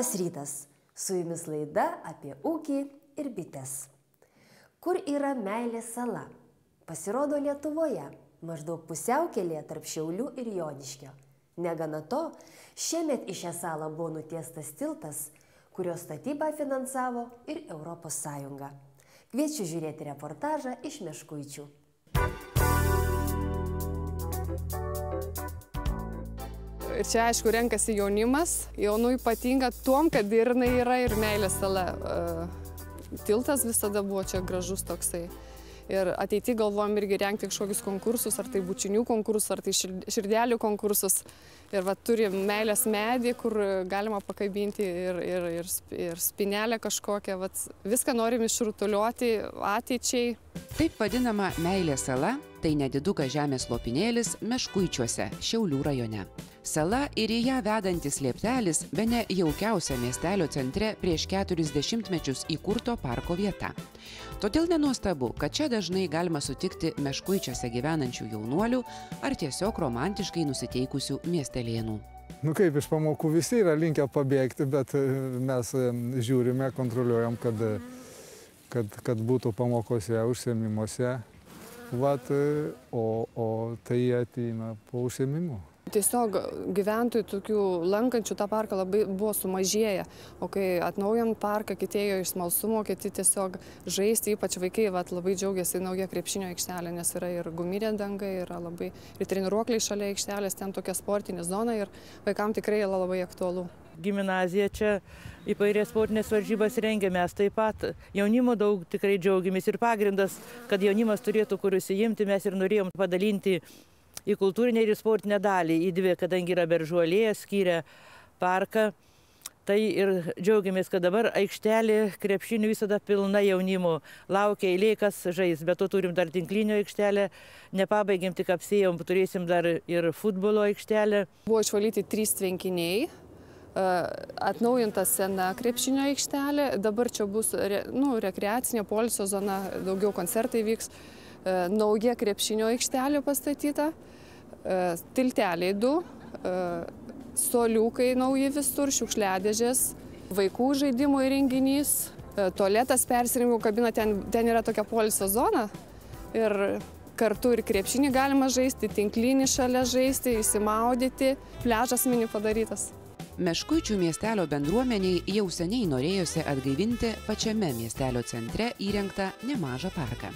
Labas rytas, su jumis laida apie ūkį ir bites. Kur yra meilės sala? Pasirodo Lietuvoje, maždaug pusiaukelėje tarp Šiaulių ir Joniškio. Negana to, šiemet į šią salą buvo nutiestas tiltas, kurio statybą finansavo ir Europos Sąjunga. Kviečiu žiūrėti reportažą iš Meškuičių. Ir čia, aišku, renkasi jaunimas. Jaunų ypatinga tuom, kad ir jinai yra ir meilės sala. Tiltas visada buvo čia gražus toksai. Ir ateity galvojam irgi rengti kažkokius konkursus, ar tai bučinių konkursus, ar tai širdelių konkursus. Ir va, turim meilės medį, kur galima pakabinti ir spinelę kažkokią. Va, viską norim išrutuliuoti ateičiai. Taip vadinama meilės sala – tai nedidukas žemės lopinėlis Meškuičiuose, Šiaulių rajone. Sala ir į ją vedantis lieptelis bene jaukiausia miestelio centre prieš 40 mečius įkurto parko vieta. Todėl nenuostabu, kad čia dažnai galima sutikti Meškuičiuose gyvenančių jaunuolių ar tiesiog romantiškai nusiteikusių miestelėnų. Kaip iš pamokų visi yra linkę pabėgti, bet mes žiūrime, kontroliuojam, kad būtų pamokose, užsiėmimuose, o tai ateina po užsiėmimų. Tiesiog gyventojų tokių lankančių tą parką labai buvo sumažėję, o kai atnaujam parką, kiti ėjo iš smalsumo, kiti tiesiog žaisti, ypač vaikai labai džiaugiasi nauja krepšinio aikštelė, nes yra ir guminė danga, yra labai ir treniruokliai šalia aikštelės, ten tokia sportinė zona ir vaikams tikrai yra labai aktualu. Gimnazija čia įvairias sportinės varžybas rengia, mes taip pat jaunimo daug tikrai džiaugiamės ir pagrindas, kad jaunimas turėtų kur įsijimti, mes ir norėjom padalinti į kultūrinę ir į sportinę dalį, į dvi, kadangi yra Beržų alėja, skyrė parką. Tai ir džiaugiamės, kad dabar aikštelė krepšinių visada pilna jaunimo. Laukia eilė, kas žais, bet to turim dar tinklinio aikštelę, nepabaigėm, tik apsėjom, turėsim dar ir futbolo aikštelę. Buvo išvalyti 3 tvenkiniai, atnaujinta sena krepšinio aikštelė, dabar čia bus rekreacinė poilsio zona, daugiau koncertai vyks, nauja krepšinio aikštelė pastatyta, tilteliai 2, suoliukai nauji visur, šiukšliadėžės, vaikų žaidimų įrenginys, tualetas persirengimo kabina, ten yra tokia poilsio zona ir kartu ir krepšinį galima žaisti, tinklinį šalia žaisti, įsimaudyti, pliažas mini padarytas. Meškuičių miestelio bendruomeniai jau seniai norėjosi atgaivinti pačiame miestelio centre įrengtą nemažą parką.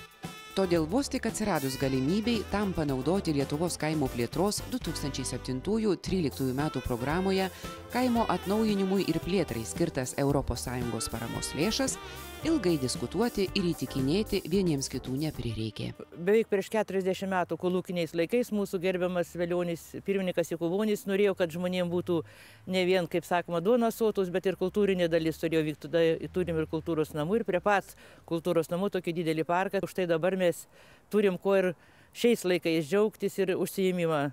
Todėl vos tik atsiradus galimybei tam panaudoti Lietuvos kaimo plėtros 2007–2013 metų programoje kaimo atnaujinimui ir plėtrai skirtas ES paramos lėšas, ilgai diskutuoti ir įtikinėti vieniems kitų neprireikė. Beveik prieš 40 metų kolūkiniais laikais mūsų gerbiamas Velionis, pirmininkas Jakubonis, norėjo, kad žmonėms būtų ne vien, kaip sakoma, duonos sotus, bet ir kultūrinė dalis turėjo vykti. Tada turim ir kultūros namų, ir prie pat kultūros namų tokį didelį parką. Štai dabar mes turim ko ir šiais laikais džiaugtis ir užsiėmimą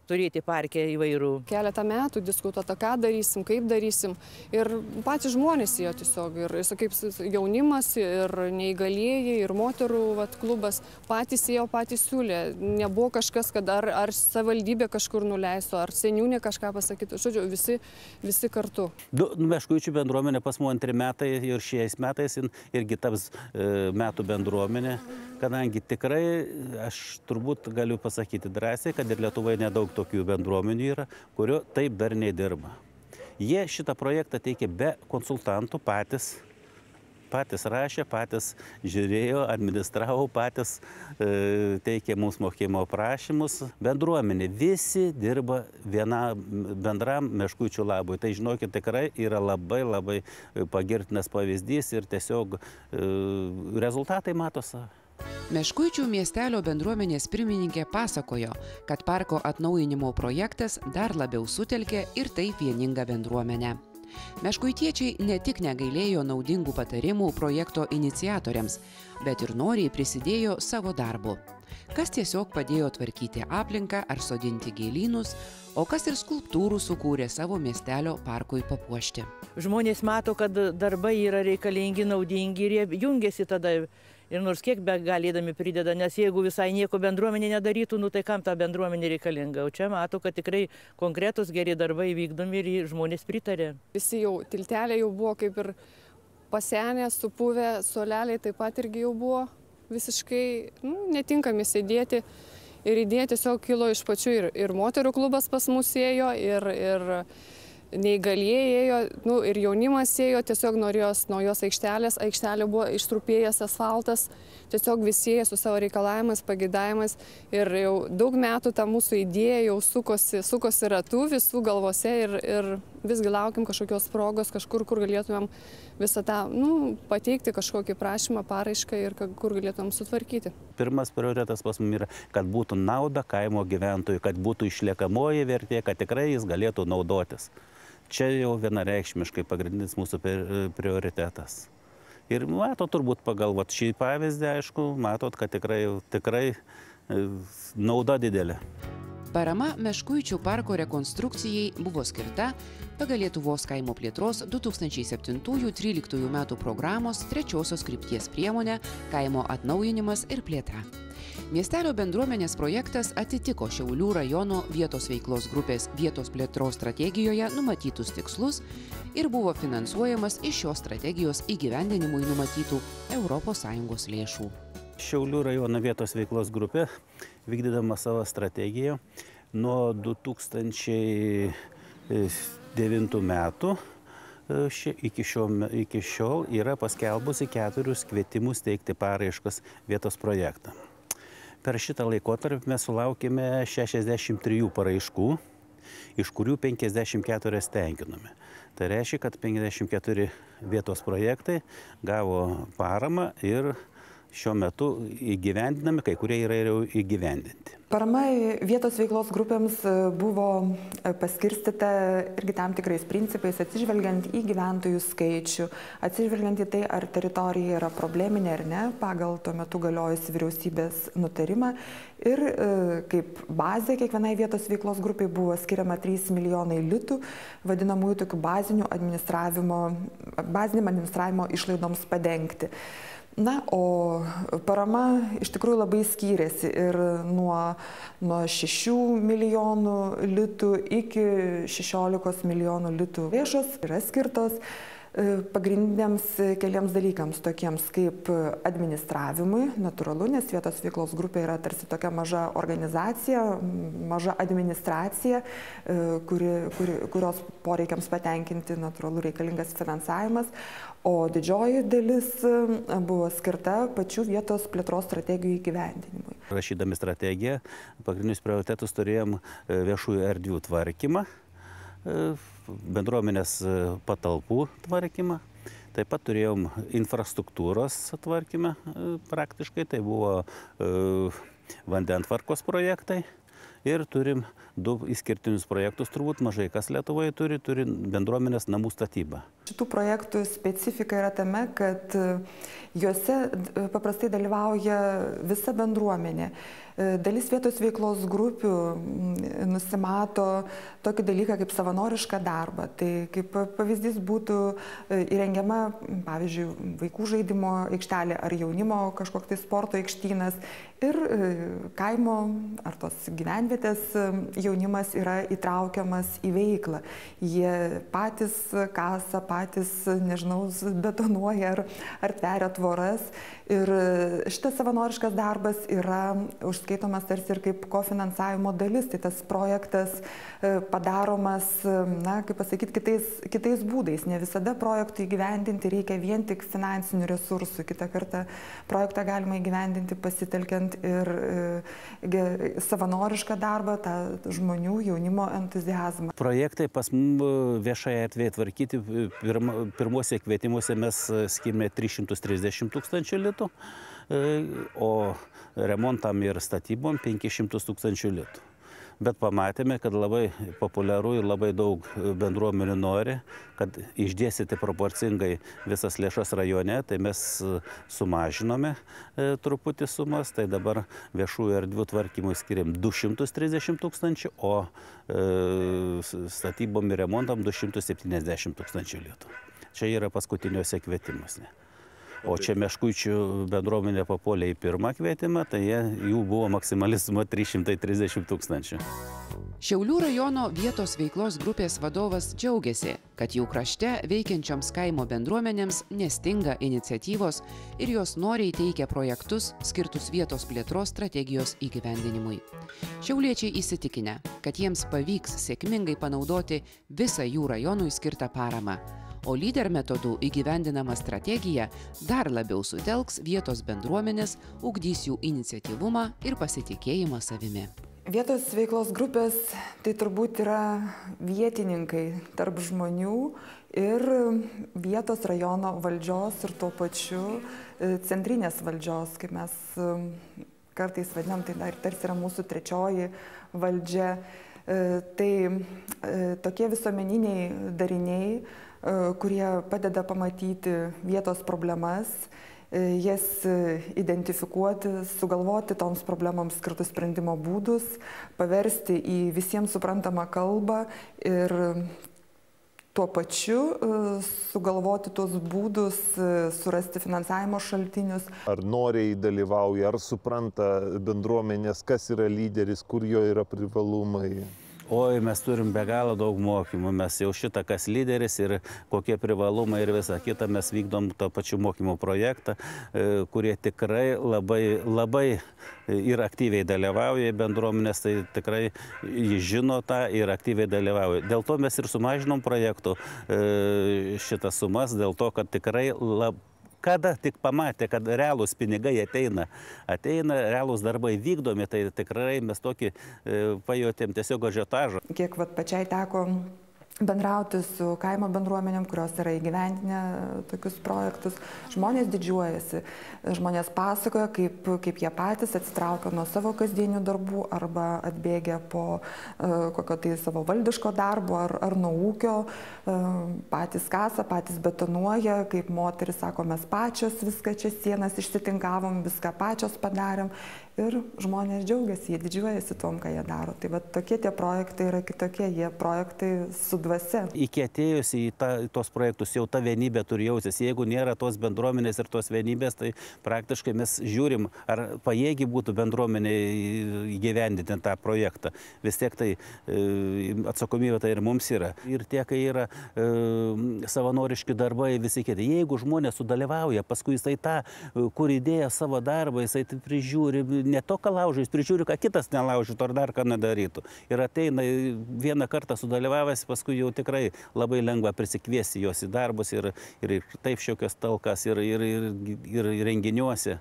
turėti parke įvairių. Keletą metų diskutuota, ką darysim, kaip darysim. Ir patys žmonės jo tiesiog, ir kaip jaunimas, ir neįgalieji, ir moterų klubas patys ėjo, patys siūlė. Nebuvo kažkas, kad ar savivaldybė kažkur nuleistų, ar seniūnė kažką pasakytų. Žodžiu, visi kartu. Meškuičių bendruomenė pas mus 2 metai ir šiais metais irgi taps metų bendruomenė, kadangi tikrai aš turbūt galiu pasakyti drąsiai, kad ir Lietuvoje nedaug tokių bendruomenių yra, kurio taip dar nedirba. Jie šitą projektą teikė be konsultantų, patys rašė, patys žiūrėjo, administravo, patys teikė mums mokėjimo prašymus. Bendruomenė, visi dirba bendram Meškuičių labui. Tai žinokit, tikrai yra labai pagirtinas pavyzdys ir tiesiog rezultatai matosi. Meškuičių miestelio bendruomenės pirmininkė pasakojo, kad parko atnaujinimo projektas dar labiau sutelkė ir taip vieningą bendruomenę. Meškuitiečiai ne tik negailėjo naudingų patarimų projekto iniciatoriams, bet ir noriai prisidėjo savo darbu. Kas tiesiog padėjo tvarkyti aplinką ar sodinti gėlynus, o kas ir skulptūrų sukūrė savo miestelio parkui papuošti. Žmonės mato, kad darbai yra reikalingi, naudingi ir jie jungiasi tada ir nors kiek be galėdami prideda, nes jeigu visai nieko bendruomenė nedarytų, nu tai kam ta bendruomenė reikalinga. O čia matau, kad tikrai konkretus geri darbai vykdomi ir žmonės pritarė. Visi jau tilteliai jau buvo kaip ir pasenę, supuvę, suoleliai taip pat irgi jau buvo visiškai netinkami sėdėti. Ir idėja tiesiog kilo iš pačių ir moterų klubas pas mus ėjo, ir neįgalieji ėjo, ir jaunimas ėjo, tiesiog norėjo naujos aikštelės. Aikštelė buvo ištrupėjęs asfaltas, tiesiog visi ėjo su savo reikalavimais, pageidavimas. Ir jau daug metų ta mūsų idėja jau sukosi ratų visų galvose ir visgi laukiam kažkokios progos, kažkur, kur galėtumėm visą tą, pateikti kažkokį prašymą, paraišką ir kur galėtumėm sutvarkyti. Pirmas prioritetas pas mums yra, kad būtų nauda kaimo gyventojui, kad būtų išliekamoji vertė, kad tikrai jis galėtų naudotis. Čia jau vienareikšmiškai pagrindinis mūsų prioritetas. Ir matot, turbūt pagal šį pavyzdį, aišku, matot, kad tikrai nauda didelė. Parama Meškuičių parko rekonstrukcijai buvo skirta pagal Lietuvos kaimo plėtros 2007-2013 metų programos 3-osios krypties priemonę Kaimo atnaujinimas ir plėtra. Miestelio bendruomenės projektas atitiko Šiaulių rajono vietos veiklos grupės vietos plėtros strategijoje numatytus tikslus ir buvo finansuojamas iš šios strategijos įgyvendinimui numatytų ES lėšų. Šiaulių rajono vietos veiklos grupė, vykdydama savo strategiją, nuo 2009 metų iki šiol yra paskelbusi 4 kvietimus teikti paraiškas vietos projektą. Per šitą laikotarpį mes sulaukėme 63 paraiškų, iš kurių 54 tenkinome. Tai reiškia, kad 54 vietos projektai gavo paramą ir šiuo metu įgyvendinami, kai kurie yra jau įgyvendinti. Parama vietos veiklos grupėms buvo paskirstyta irgi tam tikrais principais, atsižvelgiant į gyventojų skaičių, atsižvelgiant į tai, ar teritorija yra probleminė ar ne, pagal tuo metu galiojusi vyriausybės nutarimą. Ir kaip bazė kiekvienai vietos veiklos grupiai buvo skiriama 3 milijonai litų, vadinamųjų tokių baziniam administravimo išlaidoms padengti. Na, o parama iš tikrųjų labai skyrėsi ir nuo 6 milijonų litų iki 16 milijonų litų lėšos yra skirtos pagrindiniams keliems dalykams, tokiems kaip administravimui, natūralu, nes vietos veiklos grupė yra tarsi tokia maža organizacija, maža administracija, kurios poreikiams patenkinti natūralu reikalingas finansavimas, o didžioji dalis buvo skirta pačių vietos plėtros strategijų įgyvendinimui. Rašydami strategiją, pagrindinius prioritetus turėjom viešųjų erdvių tvarkymą, bendruomenės patalpų tvarkymą, taip pat turėjom infrastruktūros tvarkymą praktiškai, tai buvo vandentvarkos projektai ir turim 2 išskirtinius projektus, turbūt mažai kas Lietuvoje turi bendruomenės namų statybą. Šitų projektų specifika yra tame, kad juose paprastai dalyvauja visa bendruomenė. Dalis vietos veiklos grupių nusimato tokį dalyką kaip savanorišką darbą. Tai kaip pavyzdys būtų įrengiama, pavyzdžiui, vaikų žaidimo aikštelė ar jaunimo kažkoks tai sporto aikštynas ir kaimo ar tos gyvenvietės jaunimas yra įtraukiamas į veiklą. Jie patys kasa, patys, nežinau, betonuoja ar tveria tvoras. Ir šitas savanoriškas darbas yra užskaitomas tarsi ir kaip kofinansavimo dalis. Tai tas projektas padaromas, na, kaip pasakyti, kitais būdais. Ne visada projektui įgyvendinti reikia vien tik finansinių resursų. Kitą kartą projektą galima įgyvendinti pasitelkiant ir savanorišką darbą, tą žmonių, jaunimo entuziazmą. Projektai pas mus viešai erdvėje tvarkyti, pirmuose kvietimuose mes skirime 330 000 litų, o remontam ir statybom 500 000 litų. Bet pamatėme, kad labai populiaru ir labai daug bendruomenių nori, kad išdėstyti proporcingai visas lėšas rajone, tai mes sumažinome truputį sumas, tai dabar viešųjų erdvių tvarkymui skiriam 230 000, o statybom ir remontam 270 000 litų. Čia yra paskutiniuose kvietimuose. O čia Meškuičių bendruomenė papuolė į pirmą kvietimą, tai jų buvo maksimali suma 330 000. Šiaulių rajono vietos veiklos grupės vadovas džiaugiasi, kad jų krašte veikiančioms kaimo bendruomenėms nestinga iniciatyvos ir jos noriai teikia projektus skirtus vietos plėtros strategijos įgyvendinimui. Šiauliečiai įsitikinę, kad jiems pavyks sėkmingai panaudoti visą jų rajonui skirtą paramą, o lyder metodų įgyvendinama strategija dar labiau sutelks vietos bendruomenės, ugdys jų iniciatyvumą ir pasitikėjimą savimi. Vietos veiklos grupės tai turbūt yra vietininkai tarp žmonių ir vietos rajono valdžios ir tuo pačiu centrinės valdžios, kaip mes kartais vadinam, tai dar tarsi yra mūsų trečioji valdžia. Tai tokie visuomeniniai dariniai, kurie padeda pamatyti vietos problemas, jas identifikuoti, sugalvoti toms problemams skirtus sprendimo būdus, paversti į visiems suprantamą kalbą ir tuo pačiu sugalvoti tuos būdus, surasti finansavimo šaltinius. Ar noriai dalyvauja, ar supranta bendruomenės, kas yra lyderis, kur jo yra privalumai. Oi, mes turim be galo daug mokymų, mes jau šitą, kas lyderis ir kokie privalumai ir visą kitą, mes vykdom to pačiu mokymo projektą, kurie tikrai labai ir aktyviai dalyvauja bendruomenės, tai tikrai jis žino tą ir aktyviai dalyvauja. Dėl to mes ir sumažinom projektų šitas sumas, dėl to, kad tikrai kada tik pamatė, kad realūs pinigai ateina, realūs darbai vykdomi, tai tikrai mes tokį pajutėm tiesiog ažiotažą. Kiek pačiai teko bendrauti su kaimo bendruomenėm, kurios yra įgyvendinę tokius projektus, žmonės didžiuojasi, žmonės pasakoja, kaip jie patys atsitraukia nuo savo kasdienių darbų arba atbėgia po kokio tai savo valdiško darbo ar nuo ūkio, patys kasa, patys betonuoja, kaip moteris sako, mes pačios viską čia sienas išsitinkavom, viską pačios padarėm. Ir žmonės džiaugiasi, jie didžiuojasi tom, ką jie daro. Tai va tokie tie projektai yra kitokie, jie projektai su dvasia. Iki atėjus į tos projektus jau ta vienybė turi jausis. Jeigu nėra tos bendruomenės ir tos vienybės, tai praktiškai mes žiūrim, ar pajėgi būtų bendruomenė įgyvendinti tą projektą. Vis tiek tai atsakomybė tai ir mums yra. Ir tie, kai yra savanoriški darbai, visi kiti. Jeigu žmonės sudalyvauja, paskui jisai tą, kur įdėjo savo darbą, jisai prižiūri, ne to, ką laužo, jis prižiūri, ką kitas nelaužytų ar dar ką nedarytų. Ir ateina vieną kartą sudalyvavęs, paskui jau tikrai labai lengva prisikviesti jos į darbus ir taip šiokios talkas ir renginiuose.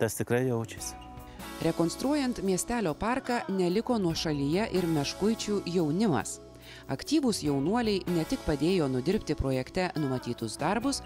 Tas tikrai jaučiasi. Rekonstruojant miestelio parką neliko nuošalyje ir Meškuičių jaunimas. Aktyvūs jaunuoliai ne tik padėjo nudirbti projekte numatytus darbus,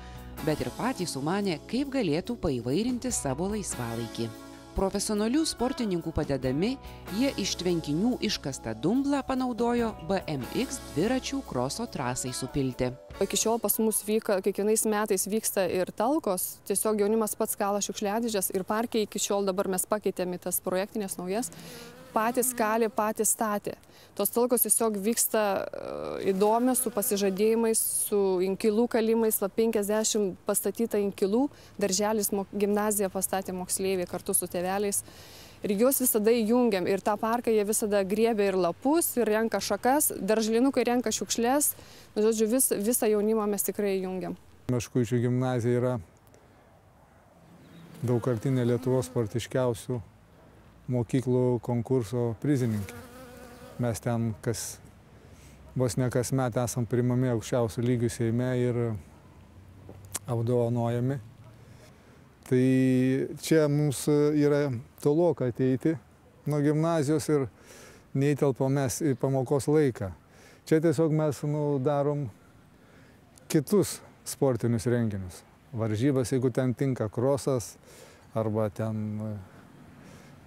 bet ir patys sumanė, kaip galėtų paįvairinti savo laisvalaikį. Profesionalių sportininkų padedami, jie iš tvenkinių iškastą dumblą panaudojo BMX dviračių kroso trasai supilti. Iki šiol pas mus kiekvienais metais vyksta ir talkos, tiesiog jaunimas pats kala šiukšliadėžes ir parke iki šiol dabar mes pakeitėme tas projektinės naujas. Patys kalė, patys statė. Tos talkos tiesiog vyksta įdomios, su pasižadėjimais, su inkilų kalimais, 50 pastatyta inkilų, darželis gimnaziją pastatė moksleiviai kartu su tėveliais. Ir juos visada įjungiam. Ir tą parką jie visada griebia ir lapus, ir renka šakas, darželinukai renka šiukšlės. Žodžiu, visą jaunimą mes tikrai įjungiam. Meškuičių gimnazija yra daugkartinė Lietuvos sportiškiausių mokyklų konkurso prizininkė. Mes ten vos ne kasmet esam priimami aukščiausių lygių Seime ir apdovanojami. Tai čia mums yra toloka ateiti nuo gimnazijos ir neįtelpam mes į pamokos laiką. Čia tiesiog mes darom kitus sportinius renginius. Varžybas, jeigu ten tinka krosas arba ten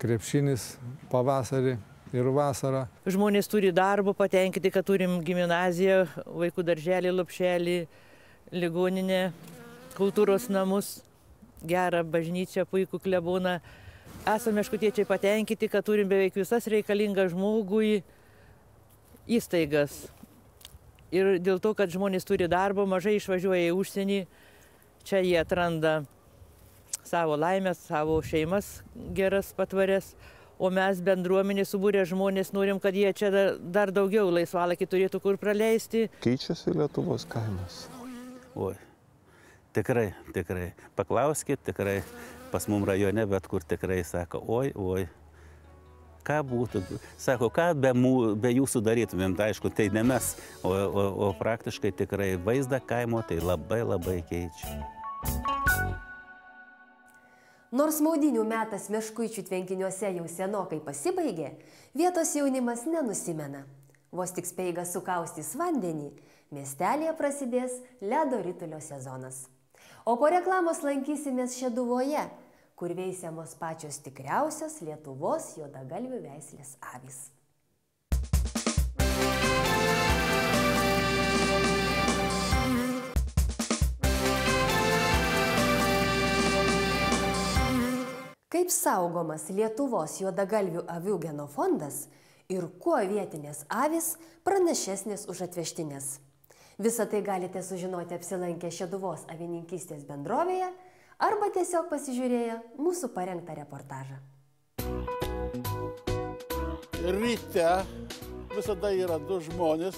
krepšinis pavasarį ir vasarą. Žmonės turi darbo, patenkinti, kad turim gimnaziją, vaikų darželį, lopšelį, ligoninę, kultūros namus, gerą bažnyčią, puikų kleboną. Esame meškutiečiai patenkinti, kad turim beveik visas reikalingas žmogui įstaigas. Ir dėl to, kad žmonės turi darbo, mažai išvažiuoja į užsienį, Čia jie atranda savo laimės, savo šeimas geras, patvarės. O mes bendruomenė subūrė žmonės, norim, kad jie čia dar daugiau laisvalakį turėtų kur praleisti. Keičiasi Lietuvos kaimas. Oi, tikrai, tikrai. Paklauskit, tikrai pas mum rajone, bet kur tikrai sako, oi, ką būtų. Sako, ką be jūsų darytumėm, tai aišku, tai ne mes, o praktiškai tikrai vaizdą kaimo tai labai keičia. Nors maudynių metas Meškuičių tvenkiniuose jau senokai pasibaigė, vietos jaunimas nenusimena. Vos tik speigas sukaustys vandenį, miestelėje prasidės ledo ritulio sezonas. O po reklamos lankysimės Šeduvoje, kur veisiamos pačios tikriausios Lietuvos juodagalvių veislės avys. Kaip saugomas Lietuvos juodagalvių avių genofondas ir kuo vietinės avys pranašesnės už atvežtinės? Visą tai galite sužinoti apsilankę Šeduvos avininkystės bendrovėje arba tiesiog pasižiūrėję mūsų parengtą reportažą. Ryte visada yra du žmonės,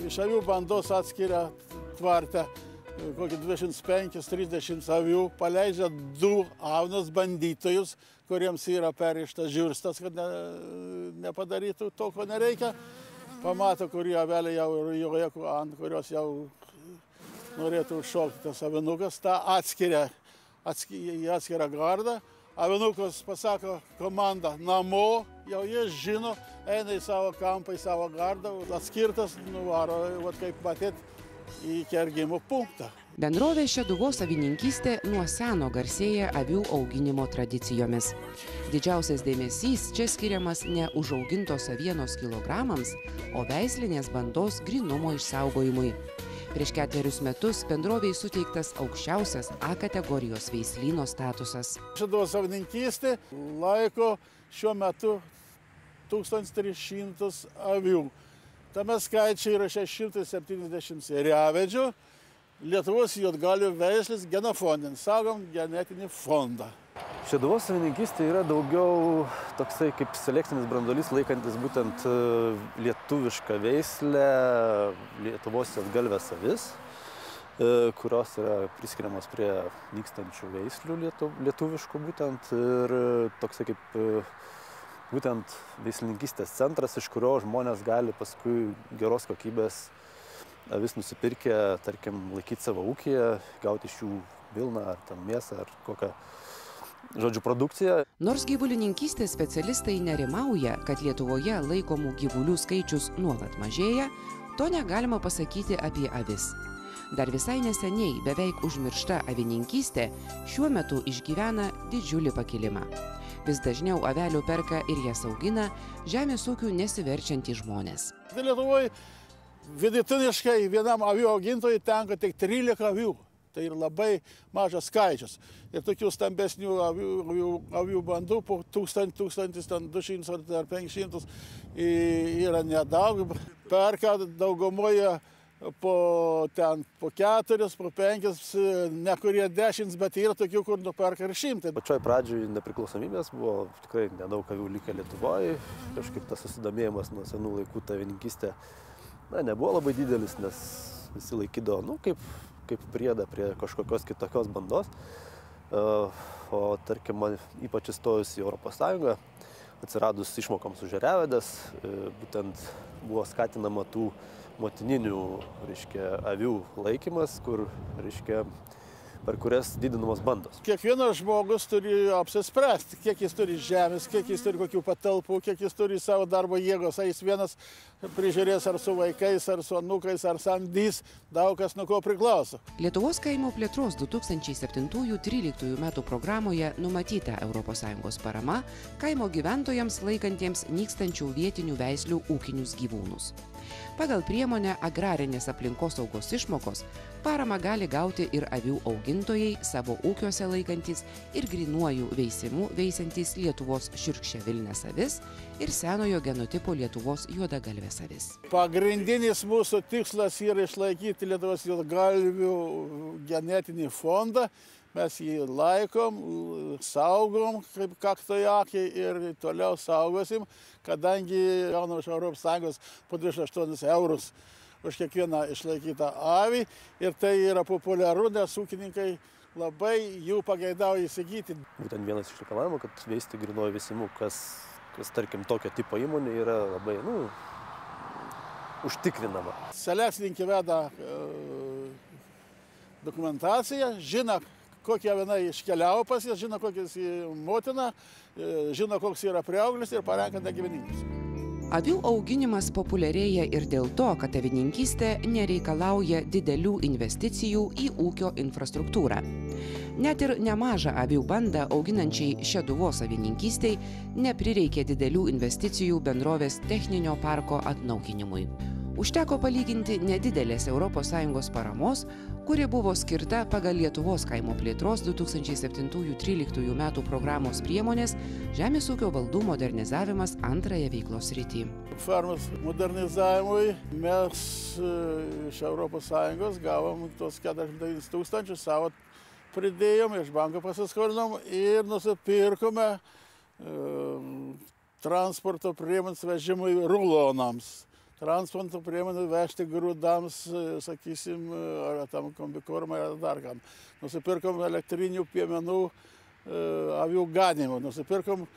iš avių bandos atskiria tvarte kokį 25-30 avių, paleidžia du avinus bandytojus, kuriems yra perrištas žiurstas, kad nepadarytų to, ko nereikia. Pamato, kurį avelė jau joje, ant kurios jau norėtų užšokti tas avinukas, tą atskiria gardą. Avinukas pasako komandą namo, jau jie žino, eina į savo kampą, į savo gardą, atskirtas, nuvaro, kaip matėt, į kergimo punktą. Bendrovė Šeduvos avininkystė nuo seno garsėja avių auginimo tradicijomis. Didžiausias dėmesys čia skiriamas ne užaugintos avienos kilogramams, o veislinės bandos grynumo išsaugojimui. Prieš 4 metus bendrovei suteiktas aukščiausias A kategorijos veislyno statusas. Šeduvos avininkystė laiko šiuo metu 1300 avių. Tame skaičiai yra 670 ėriavedžių, Lietuvos juodgalvių veislės genofondinis, saugom genetinį fondą. Šeduvos avininkystė yra daugiau toksai kaip selekcinis branduolys, laikantis būtent lietuvišką veislę, Lietuvos juodgalvės avis, kurios yra priskiriamos prie nykstančių veislių lietuviškų būtent, ir toksai kaip būtent veislininkystės centras, iš kurio žmonės gali paskui geros kokybės avis nusipirkę, tarkim, laikyti savo ūkyje, gauti iš jų vilną ar ten mėsą ar kokią, žodžiu, produkciją. Nors gyvulininkystės specialistai nerimauja, kad Lietuvoje laikomų gyvulių skaičius nuolat mažėja, to negalima pasakyti apie avis. Dar visai neseniai beveik užmiršta avininkystė šiuo metu išgyvena didžiulį pakilimą. Vis dažniau avelių perka ir jas augina žemės ūkių nesiverčiantys žmonės. Lietuvoje vidutiniškai vienam avių augintojui tenka tik 13 avių. Tai ir labai mažas skaičius. Ir tokių stambesnių avių bandų po 1000-1200 ar 500 yra nedaug. Perka daugumoje po 4, po 5, ne kurie 10, bet yra tokių, kur nuperka ir 100. Pačioj pradžioj nepriklausomybės buvo tikrai nedaug avių likę Lietuvoje. Kažkaip tas susidomėjimas nuo senų laikų ta avininkystė nebuvo labai didelis, nes visi laikydavo, kaip priedą prie kažkokios kitokios bandos. O tarkim, man ypač įstojus į Europos Sąjungą, atsiradus išmokoms už ėriavedes, būtent buvo skatinama tų motininių, avių laikymas, per kurias didinamos bandos. Kiekvienas žmogus turi apsispręsti, kiek jis turi žemės, kiek jis turi kokių patalpų, kiek jis turi savo darbo jėgos. Ar jis vienas prižiūrės ar su vaikais, ar su anūkais, ar samdys, daug kas nuo ko priklauso. Lietuvos kaimo plėtros 2007-2013 metų programoje numatyta ES parama kaimo gyventojams laikantiems nykstančių vietinių veislių ūkinius gyvūnus. Pagal priemonę agrarinės aplinkosaugos išmokos paramą gali gauti ir avių augintojai, savo ūkiuose laikantys ir grynuoju veisimu veisiantys Lietuvos šiurkščiavilnės avis ir senojo genotipo Lietuvos juodagalvės avis. Pagrindinis mūsų tikslas yra išlaikyti Lietuvos juodagalvių genetinį fondą. Mes jį laikom, saugom kaip kaktojakį ir toliau saugosim, kadangi gaunam iš Europos Sąjungos po 28 eurus už kiekvieną išlaikytą avį ir tai yra populiaru, nes ūkininkai labai jų pageidauja įsigyti. Būtent vienas iš reikalavimų, kad veisti grynuoju veisimu, kas tarkim tokio tipo įmonė yra labai, užtikrinama. Selekcininkė veda dokumentaciją, žino, kokie avinai iškeliavo pas jas, žino, kokias motina, žino, koks yra prieauglis ir parenka gyvenininkus. Avių auginimas populiarėja ir dėl to, kad avininkystė nereikalauja didelių investicijų į ūkio infrastruktūrą. Net ir nemažą avių bandą auginančiai Šeduvos avininkystei neprireikė didelių investicijų bendrovės techninio parko atnaujinimui. Užteko palyginti nedidelės ES paramos, kuri buvo skirta pagal Lietuvos kaimo plėtros 2007-2013 metų programos priemonės Žemės ūkio valdų modernizavimas antrąją veiklos sritį. Fermos modernizavimui mes iš ES gavom tos 49 tūkstančius, savo pridėjom, iš banko pasiskolinom ir nusipirkome transporto priemonės vežimui rulonams. Transporto priemonių vežti grūdams, sakysim, ar tam kombikormai, ar dar kam. Nusipirkom elektrinių piemenų avių ganimų, nusipirkom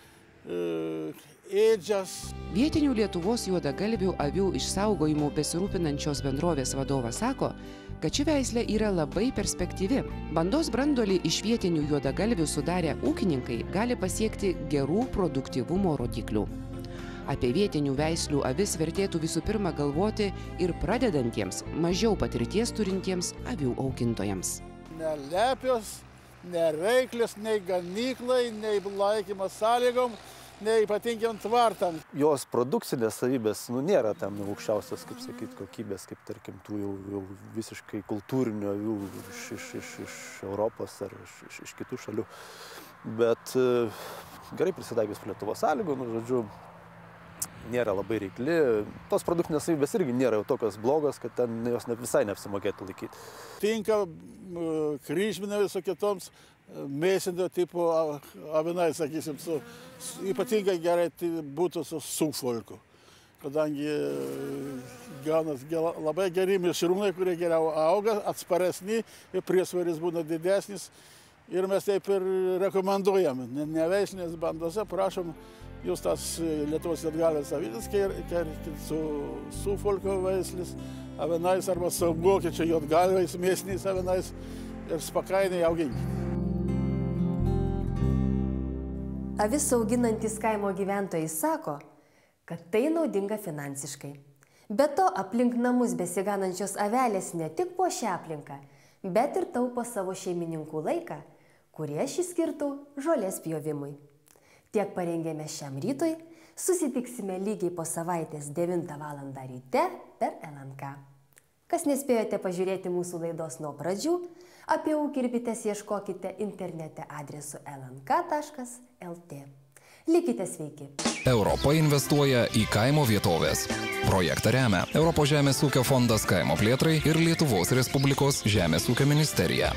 ėdžias. Vietinių Lietuvos juodagalvių avių išsaugojimu besirūpinančios bendrovės vadovas sako, kad ši veislė yra labai perspektyvi. Bandos branduolį iš vietinių juodagalvių sudarę ūkininkai gali pasiekti gerų produktyvumo rodiklių. Apie vietinių veislių avis vertėtų visų pirma galvoti ir pradedantiems, mažiau patirties turintiems avių augintojams. Nelepios, nereiklios, nei ganyklai, nei laikymas sąlygom, nei ypatingiam tvartam. Jos produkcinės savybės nėra tam aukščiausios, kaip sakyt, kokybės, kaip tarkim tų jau visiškai kultūrinių avių iš Europos ar iš kitų šalių. Bet gerai prisitaikius prie Lietuvos sąlygų, žodžiu, nėra labai reikli. Tos produktinės savybės irgi nėra jau tokios blogos, kad ten jos visai neapsimokėtų laikyti. Tinka kryžminė viso kitoms mėsinio tipo avinai, sakysim, ypatingai gerai būtų su Suffolku, kadangi gaunas labai geri mišrūnai, kurie geriau auga, atsparesni ir priesvoris būna didesnis. Ir mes taip ir rekomenduojam. Neveisinės bandose prašom jūs tas Lietuvos juodgalvės avytes kerkit su Suffolko veislis avinais arba su vokiečių juodgalviais mėsiniais avinais ir spakainiai auginkit. Avis auginantys kaimo gyventojai sako, kad tai naudinga finansiškai. Be to, aplink namus besiganančios avelės ne tik puošia aplinką, bet ir taupo savo šeimininkų laiką, kurie šį skirtų žolės pjovimui. Tiek parengėme šiam rytui, susitiksime lygiai po savaitės 9 val. Ryte per LNK. Kas nespėjote pažiūrėti mūsų laidos nuo pradžių, apie ūkį ir bites ieškokite internete adresu lnk.lt. Likite sveiki. Europa investuoja į kaimo vietovės. Projektą remia Europos žemės ūkio fondas kaimo plėtrai ir Lietuvos Respublikos žemės ūkio ministerija.